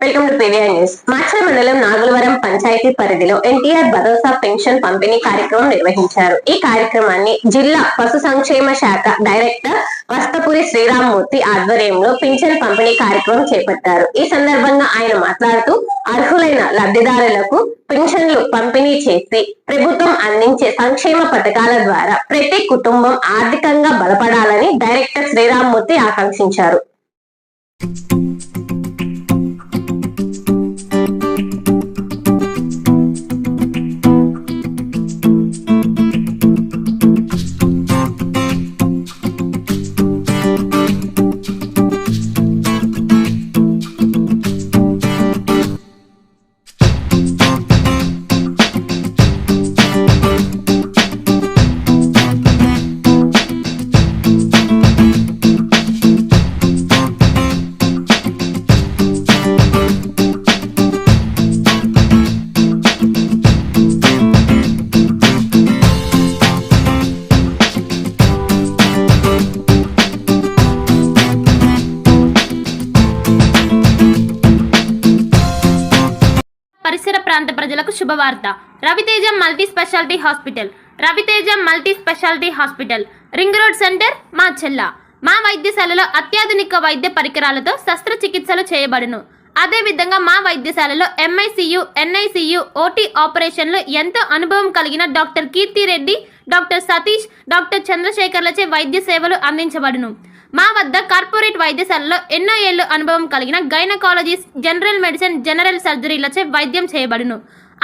Welcome to PVR news. Macherla మండలం నాగులవరం పంచాయతీ పరిధిలో ఎన్టీఆర్ భరోసా pension పంపిణీ కార్యక్రమం నిర్వహించారు. ఈ కార్యక్రమాన్ని జిల్లా పశు సంక్షేమ శాఖ డైరెక్టర్ వస్తపురి శ్రీరామ్మూర్తి ఆధ్వర్యంలో పింఛన్ పంపిణీ కార్యక్రమం చేపట్టారు. ఈ సందర్భంగా ఆయన మాట్లాడుతూ అర్హులైన లబ్ధిదారులకు పెన్షన్లు పంపిణీ చేసి ప్రభుత్వం అందించే సంక్షేమ పథకాల ద్వారా ప్రతి కుటుంబం ఆర్థికంగా బలపడాలని డైరెక్టర్ శ్రీరామ్మూర్తి ఆకాంక్షించారు. పరిసర ప్రాంత ప్రజలకు శుభవార్త. Raviteja multi speciality hospital ring road centre Macherla. మా వైద్యశాలలో అత్యాధునిక వైద్య పరికరాలతో శస్త్రచికిత్సలు చేయబడును. అదేవిధంగా మా వైద్యశాలలో MICU, NICU, OT ఆపరేషన్లు ఎంతో అనుభవం కలిగిన doctor Keerthi Reddy, doctor Satish, doctor చంద్రశేఖర్లచే వైద్య సేవలు అందించబడును. మా వద్ద కార్పొరేట్ వైద్యశాలలో ఎన్నో ఏళ్లు అనుభవం కలిగిన గైనకాలజిస్ట్, జనరల్ మెడిసిన్, జనరల్ సర్జరీలచే వైద్యం చేయబడును.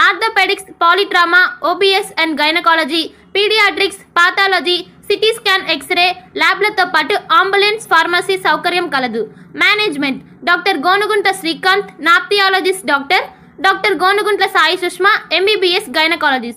Orthopaedics, polytrauma, OBS and gynaecology, paediatrics, pathology, CT scan, x-ray ల్యాబ్లతో పాటు అంబులెన్స్, ఫార్మసీ సౌకర్యం కలదు. Management doctor Gonuguntla Srikanth, nephrologist doctor Gonuguntla Sai Sushma, MBBS gynaecologist.